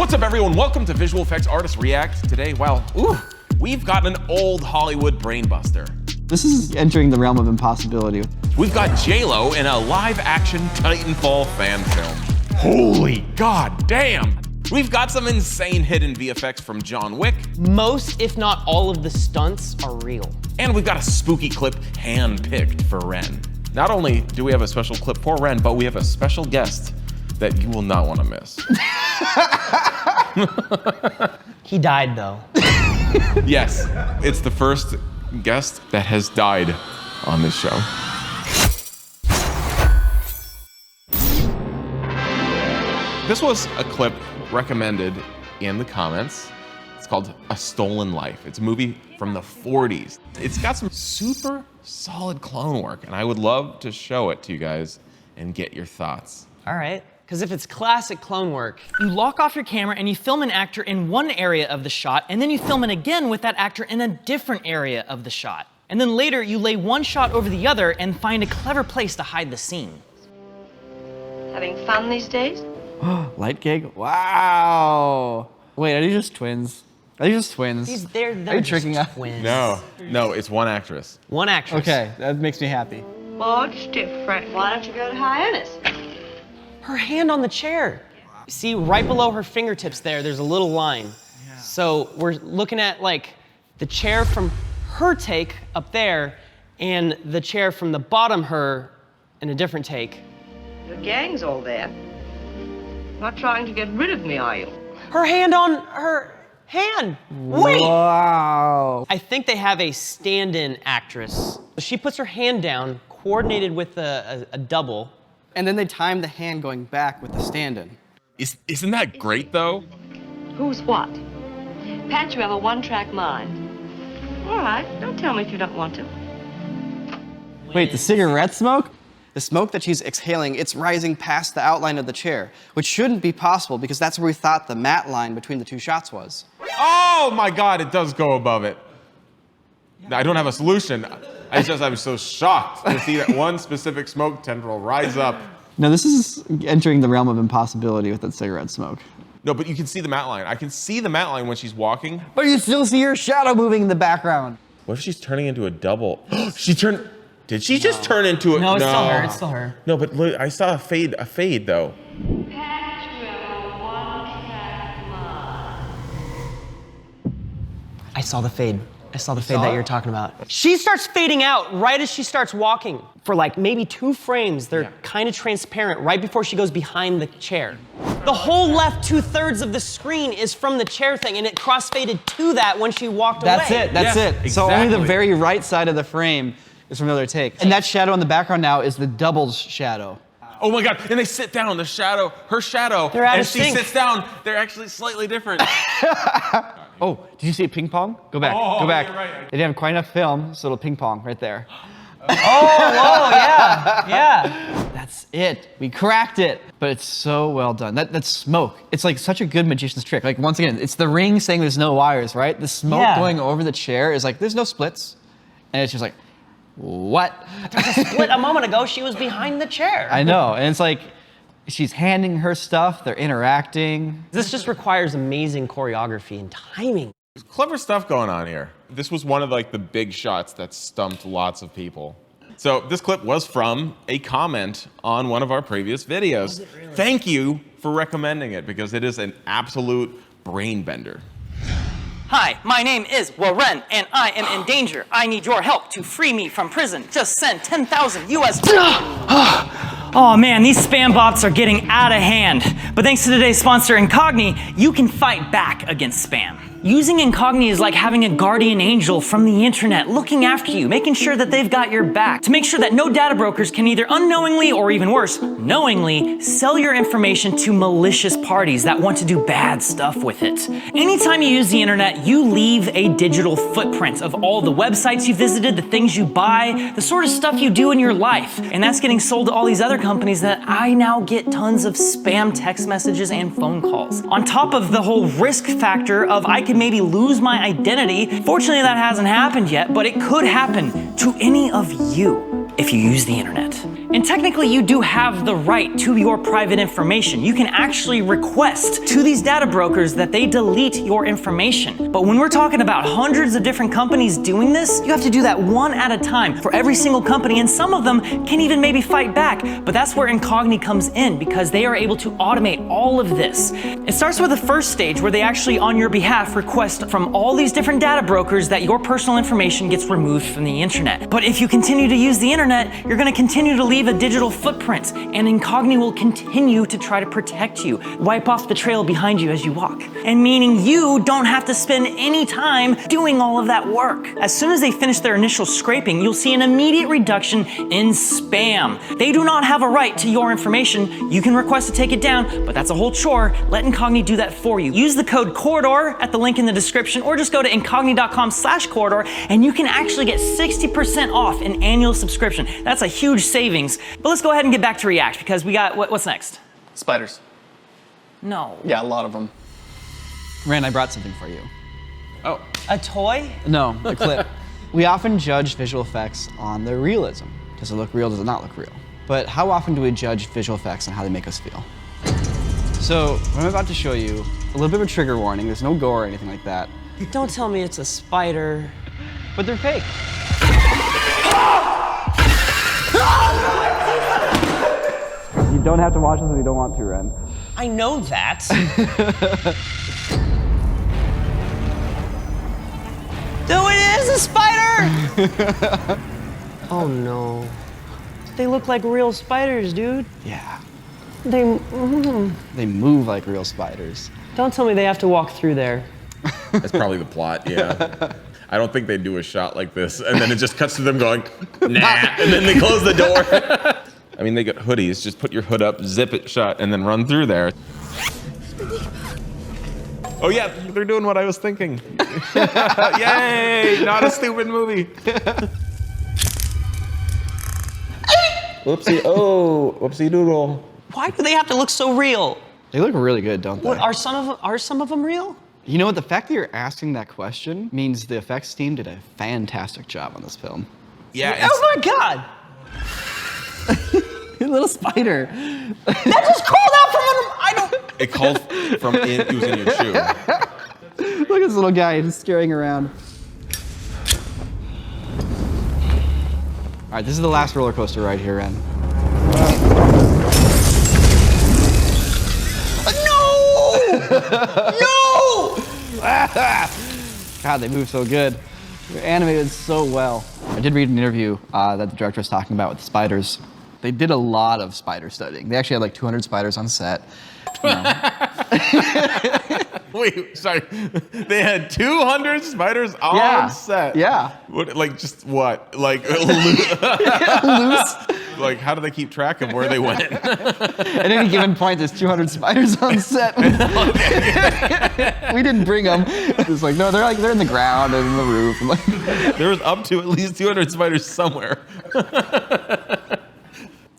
What's up, everyone? Welcome to Visual Effects Artists React. Today, we've got an old Hollywood brainbuster. This is entering the realm of impossibility. We've got J-Lo in a live-action Titanfall fan film. Holy god damn! We've got some insane hidden VFX from John Wick. Most, if not all of the stunts are real. And we've got a spooky clip hand-picked for Wren. Not only do we have a special clip for Wren, but we have a special guest that you will not want to miss. He died, though. Yes, it's the first guest that has died on this show. This was a clip recommended in the comments. It's called A Stolen Life. It's a movie from the 40s. It's got some super solid clone work, and I would love to show it to you guys and get your thoughts. All right. Because if it's classic clone work, you lock off your camera and you film an actor in one area of the shot, and then you film it again with that actor in a different area of the shot. And then later, you lay one shot over the other and find a clever place to hide the scene. Having fun these days? Light gig? Wow. Wait, are these just twins? Are these just twins? They're are you tricking us? Twins. No, it's one actress. One actress. Okay, that makes me happy. Oh, it's different. Why don't you go to Hyannis? Her hand on the chair. See, right below her fingertips there's a little line. Yeah. So we're looking at like the chair from her take up there and the chair from the bottom her in a different take. Your gang's all there. Not trying to get rid of me, are you? Her hand on her hand. Wait. Wow. I think they have a stand-in actress. She puts her hand down, coordinated with a double. And then they time the hand going back with the stand-in. Isn't that great, though? Who's what? Pat, you have a one-track mind. All right, don't tell me if you don't want to. Wait, the cigarette smoke? The smoke that she's exhaling, it's rising past the outline of the chair, which shouldn't be possible because that's where we thought the matte line between the two shots was. Oh my god, it does go above it. I don't have a solution. I'm so shocked to see that one specific smoke tendril rise up. No, this is entering the realm of impossibility with that cigarette smoke. No, but you can see the matte line. I can see the matte line when she's walking. But you still see her shadow moving in the background. What if she's turning into a double? Did she just turn into a... No, it's still her, it's still her. No, but look, I saw a fade though. Pat, you have a one-track mind. I saw the fade. I saw the fade that you're talking about. She starts fading out right as she starts walking. For like maybe 2 frames, they're kind of transparent right before she goes behind the chair. The whole left 2/3 of the screen is from the chair thing, and it cross-faded to that when she walked That's away. it, that's Yes, it. So only the exactly. very right side of the frame is from another take. And that shadow in the background now is the double's shadow. Oh my god, and they sit down, her shadow, They're out and of she sync. sits down, they're actually slightly different. Oh, did you see a ping pong? Go back, Oh, go back. you're right. They didn't have quite enough film, so it'll ping pong right there. Oh, yeah. That's it. We cracked it. But it's so well done. That smoke. It's like such a good magician's trick. Like once again, it's the ring saying there's no wires, right? The smoke going over the chair is like, there's no splits. And it's just like, what? There's a split a moment ago, she was behind the chair. I know. And it's like, she's handing her stuff, they're interacting. This just requires amazing choreography and timing. There's clever stuff going on here. This was one of like the big shots that stumped lots of people. So this clip was from a comment on one of our previous videos. Was it really? Thank you for recommending it because it is an absolute brain bender. Hi, my name is Wren, and I am in danger. I need your help to free me from prison. Just send 10,000 US. Oh man, these spam bots are getting out of hand. But thanks to today's sponsor, Incogni, you can fight back against spam. Using Incogni is like having a guardian angel from the internet looking after you, making sure that they've got your back, to make sure that no data brokers can either unknowingly or even worse, knowingly sell your information to malicious parties that want to do bad stuff with it. Anytime you use the internet, you leave a digital footprint of all the websites you visited, the things you buy, the sort of stuff you do in your life. And that's getting sold to all these other companies that I now get tons of spam text messages and phone calls. On top of the whole risk factor of I could maybe lose my identity. Fortunately, that hasn't happened yet, but it could happen to any of you if you use the internet. And technically, you do have the right to your private information. You can actually request to these data brokers that they delete your information. But when we're talking about hundreds of different companies doing this, you have to do that one at a time for every single company, and some of them can even maybe fight back. But that's where Incogni comes in, because they are able to automate all of this. It starts with the first stage where they actually, on your behalf, request from all these different data brokers that your personal information gets removed from the internet. But if you continue to use the internet, you're going to continue to leave a digital footprint, and Incogni will continue to try to protect you, wipe off the trail behind you as you walk. And meaning you don't have to spend any time doing all of that work. As soon as they finish their initial scraping, you'll see an immediate reduction in spam. They do not have a right to your information. You can request to take it down, but that's a whole chore. Let Incogni do that for you. Use the code CORRIDOR at the link in the description, or just go to incogni.com/corridor, and you can actually get 60% off an annual subscription. That's a huge savings. But let's go ahead and get back to React, because we got, what's next? Spiders. No. Yeah, a lot of them. Wren, I brought something for you. Oh, A toy? No, the clip. We often judge visual effects on their realism. Does it look real? Does it not look real? But how often do we judge visual effects on how they make us feel? So what I'm about to show you, a little bit of a trigger warning. There's no gore or anything like that. Don't tell me it's a spider. But they're fake. You don't have to watch this if you don't want to, Wren. I know that. No, it is a spider! Oh no. They look like real spiders, dude. Yeah. They move like real spiders. Don't tell me they have to walk through there. that's probably the plot, yeah. I don't think they do a shot like this, and then it just cuts to them going, nah, and then they close the door. I mean, they got hoodies. Just put your hood up, zip it shut, and then run through there. Oh yeah, they're doing what I was thinking. Yay, not a stupid movie. Whoopsie, oh, whoopsie doodle. Why do they have to look so real? They look really good, don't they? What, are some of them real? You know what? The fact that you're asking that question means the effects team did a fantastic job on this film. Yeah. Oh my god! Little spider. That just crawled out from under. I don't. It called from in. It was in your shoe. Look at this little guy just scurrying around. All right, this is the last roller coaster ride here, Wren. No! God, they move so good. They're animated so well. I did read an interview that the director was talking about with the spiders. They did a lot of spider studying. They actually had like 200 spiders on set. Wait, sorry. They had 200 spiders on set. Yeah. What, like just what? Like loose? Like how do they keep track of where they went? At any given point, there's 200 spiders on set. We didn't bring them. It's like, no, they're in the ground and in the roof. And like, There was up to at least 200 spiders somewhere.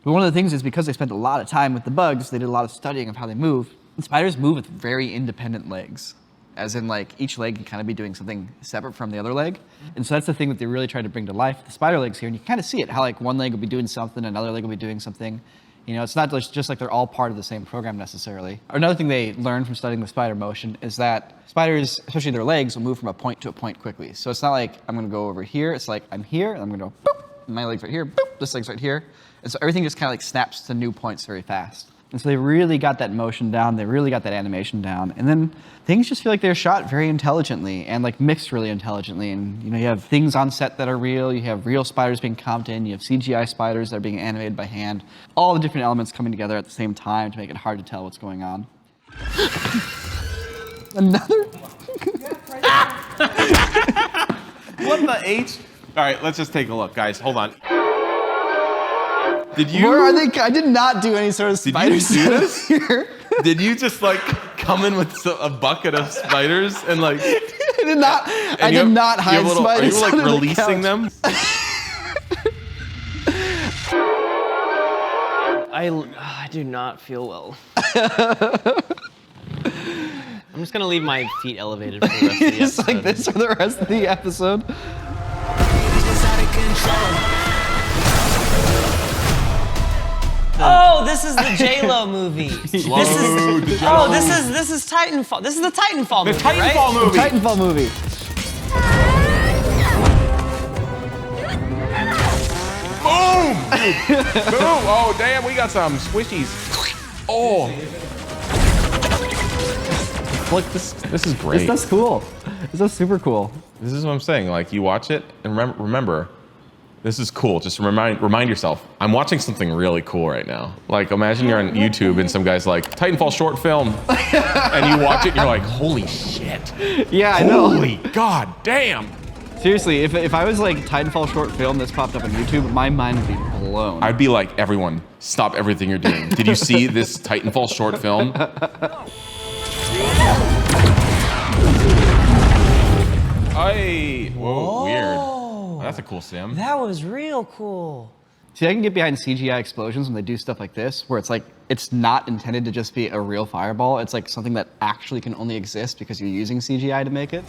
But one of the things is because they spent a lot of time with the bugs, they did a lot of studying of how they move. And spiders move with very independent legs, as in like each leg can kind of be doing something separate from the other leg. And so that's the thing that they really tried to bring to life, the spider legs here. And you can kind of see it, how like one leg will be doing something, another leg will be doing something. You know, it's not just like they're all part of the same program necessarily. Another thing they learned from studying the spider motion is that spiders, especially their legs, will move from a point to a point quickly. So it's not like I'm gonna go over here, it's like I'm here, and I'm gonna go boop, and my leg's right here, boop, this leg's right here. And so everything just kind of like snaps to new points very fast. And so they really got that motion down, they really got that animation down. And then things just feel like they're shot very intelligently and like mixed really intelligently. And you know, you have things on set that are real, you have real spiders being comped in, you have CGI spiders that are being animated by hand. All the different elements coming together at the same time to make it hard to tell what's going on. Another? What the H? All right, let's just take a look, guys. Hold on. Did you? Where are they? I did not do any sort of spider Did you do this? here. Did you just like come in with a bucket of spiders and like? I did not. I did not hide spiders. Are you like under the releasing couch. them? I do not feel well. I'm just gonna leave my feet elevated for the rest of the Just episode. like this for the rest of the episode. Oh, this is the J-Lo movie. This is Titanfall. This is the Titanfall movie, right? Titanfall movie. Titanfall movie. Boom! Boom! Oh, damn, we got some squishies. Oh. Look, this is great. That's cool. This is super cool. This is what I'm saying. Like, you watch it and remember, this is cool. Just remind yourself, I'm watching something really cool right now. Like, imagine you're on YouTube and some guy's like, Titanfall short film. And you watch it and you're like, holy shit. Yeah, I know. Holy god damn. Seriously, if I was like Titanfall short film that's popped up on YouTube, my mind would be blown. I'd be like, everyone, stop everything you're doing. Did you see this Titanfall short film? Hey, whoa, weird. That's a cool sim. That was real cool. See, I can get behind CGI explosions when they do stuff like this, where it's like, it's not intended to just be a real fireball. It's like something that actually can only exist because you're using CGI to make it.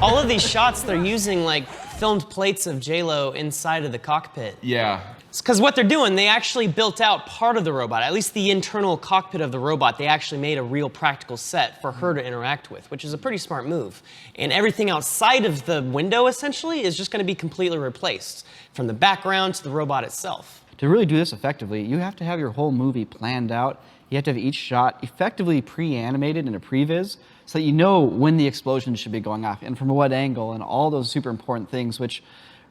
All of these shots, they're using like filmed plates of J-Lo inside of the cockpit. Yeah. It's because what they're doing, they actually built out part of the robot, at least the internal cockpit of the robot. They actually made a real practical set for her to interact with, which is a pretty smart move. And everything outside of the window, essentially, is just going to be completely replaced, from the background to the robot itself. To really do this effectively, you have to have your whole movie planned out. You have to have each shot effectively pre-animated in a previs so that you know when the explosion should be going off and from what angle and all those super important things, which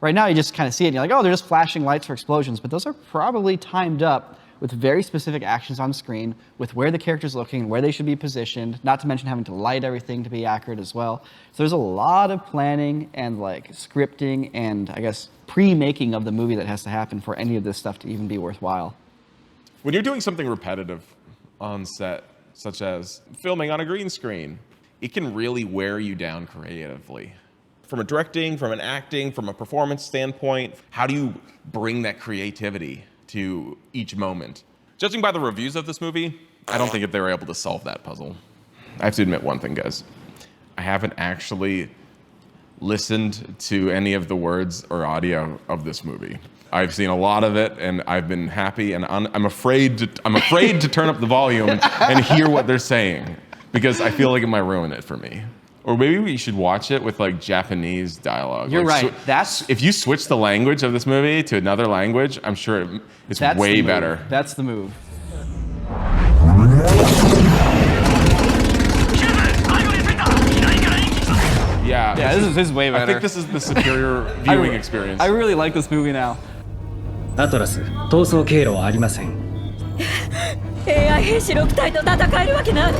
right now you just kind of see it and you're like, oh, they're just flashing lights for explosions, but those are probably timed up with very specific actions on screen, with where the character's looking, where they should be positioned, not to mention having to light everything to be accurate as well. So there's a lot of planning and like scripting and I guess pre-making of the movie that has to happen for any of this stuff to even be worthwhile. When you're doing something repetitive on set, such as filming on a green screen, it can really wear you down creatively. From a directing, from an acting, from a performance standpoint, how do you bring that creativity to each moment? Judging by the reviews of this movie, I don't think that they were able to solve that puzzle. I have to admit one thing, guys. I haven't actually listened to any of the words or audio of this movie. I've seen a lot of it, and I've been happy, and I'm afraid to turn up the volume and hear what they're saying, because I feel like it might ruin it for me. Or maybe we should watch it with like Japanese dialogue. You're like, right. If you switch the language of this movie to another language, I'm sure it's way better. That's the move. Yeah. Yeah, this is way better. I think this is the superior viewing experience. I really like this movie now. アトラス、逃走経路はありません。AI 兵士6体と戦えるわけない。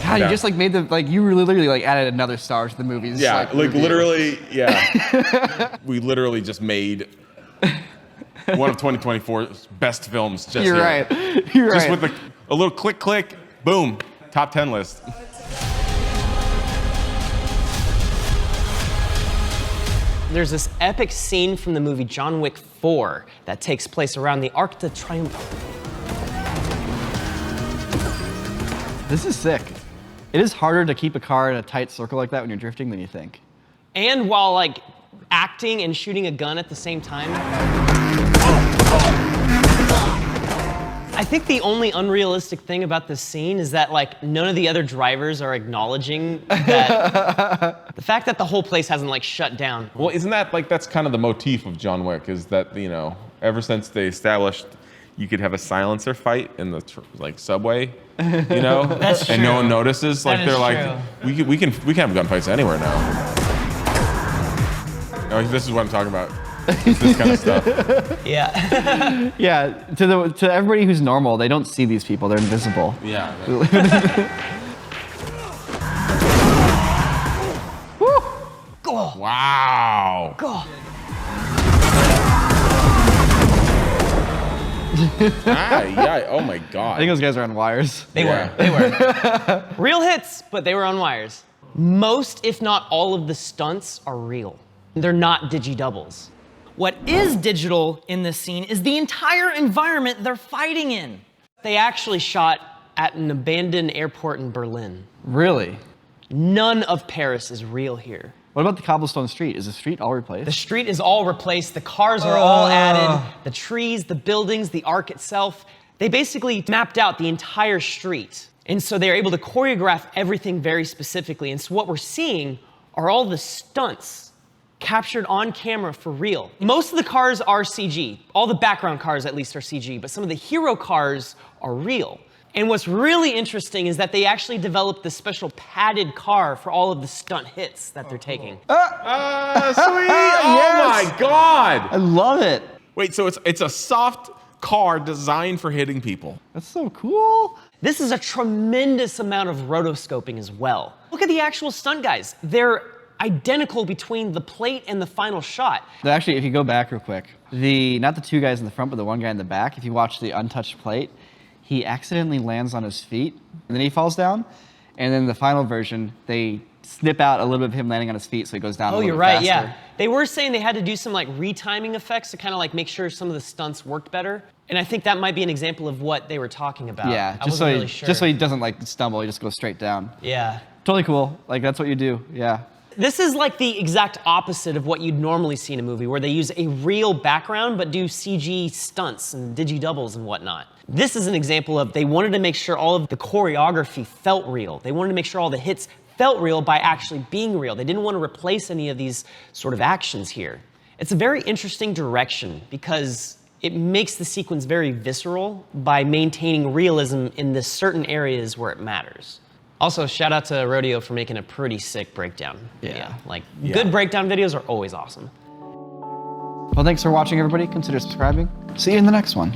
God, you just like made the you literally like added another star to the movies. Yeah, like literally, yeah. We literally just made one of 2024's best films. Just You're here. right. You're just right. with a little click, boom, top 10 list. There's this epic scene from the movie John Wick 4 that takes place around the Arc de Triomphe. This is sick. It is harder to keep a car in a tight circle like that when you're drifting than you think. And while like acting and shooting a gun at the same time. I think the only unrealistic thing about this scene is that like none of the other drivers are acknowledging that the fact that the whole place hasn't like shut down. Well, isn't that that's kind of the motif of John Wick, is that, you know, ever since they established you could have a silencer fight in the subway, you know, That's and true. no one notices. That Like is they're true. like, we can have gunfights anywhere now. Oh, this is what I'm talking about. This kind of stuff. Yeah. Yeah, to everybody who's normal, they don't see these people. They're invisible. Yeah. Wow. Yeah. Oh my God. I think those guys are on wires. They were. Real hits, but they were on wires. Most, if not all of the stunts are real. They're not digi-doubles. What is digital in this scene is the entire environment they're fighting in. They actually shot at an abandoned airport in Berlin. Really? None of Paris is real here. What about the cobblestone street? Is the street all replaced? The street is all replaced. The cars are all added. The trees, the buildings, the arc itself. They basically mapped out the entire street. And so they're able to choreograph everything very specifically. And so what we're seeing are all the stunts captured on camera for real. Most of the cars are CG. All the background cars at least are CG, but some of the hero cars are real. And what's really interesting is that they actually developed this special padded car for all of the stunt hits that they're taking. Sweet! Oh my God! I love it. Wait, so it's a soft car designed for hitting people. That's so cool. This is a tremendous amount of rotoscoping as well. Look at the actual stunt guys. They're identical between the plate and the final shot. Actually, if you go back real quick, not the two guys in the front, but the one guy in the back, if you watch the untouched plate, he accidentally lands on his feet, and then he falls down. And then the final version, they snip out a little bit of him landing on his feet, so he goes down a little bit faster. Oh, you're right, yeah. They were saying they had to do some like retiming effects to kind of like make sure some of the stunts worked better. And I think that might be an example of what they were talking about. Yeah, just so he doesn't like stumble, he just goes straight down. Yeah. Totally cool. Like that's what you do. Yeah. This is like the exact opposite of what you'd normally see in a movie, where they use a real background but do CG stunts and digi-doubles and whatnot. This is an example of they wanted to make sure all of the choreography felt real. They wanted to make sure all the hits felt real by actually being real. They didn't want to replace any of these sort of actions here. It's a very interesting direction because it makes the sequence very visceral by maintaining realism in the certain areas where it matters. Also, shout out to Rodeo for making a pretty sick breakdown video. Good breakdown videos are always awesome. Well, thanks for watching, everybody. Consider subscribing. See you in the next one.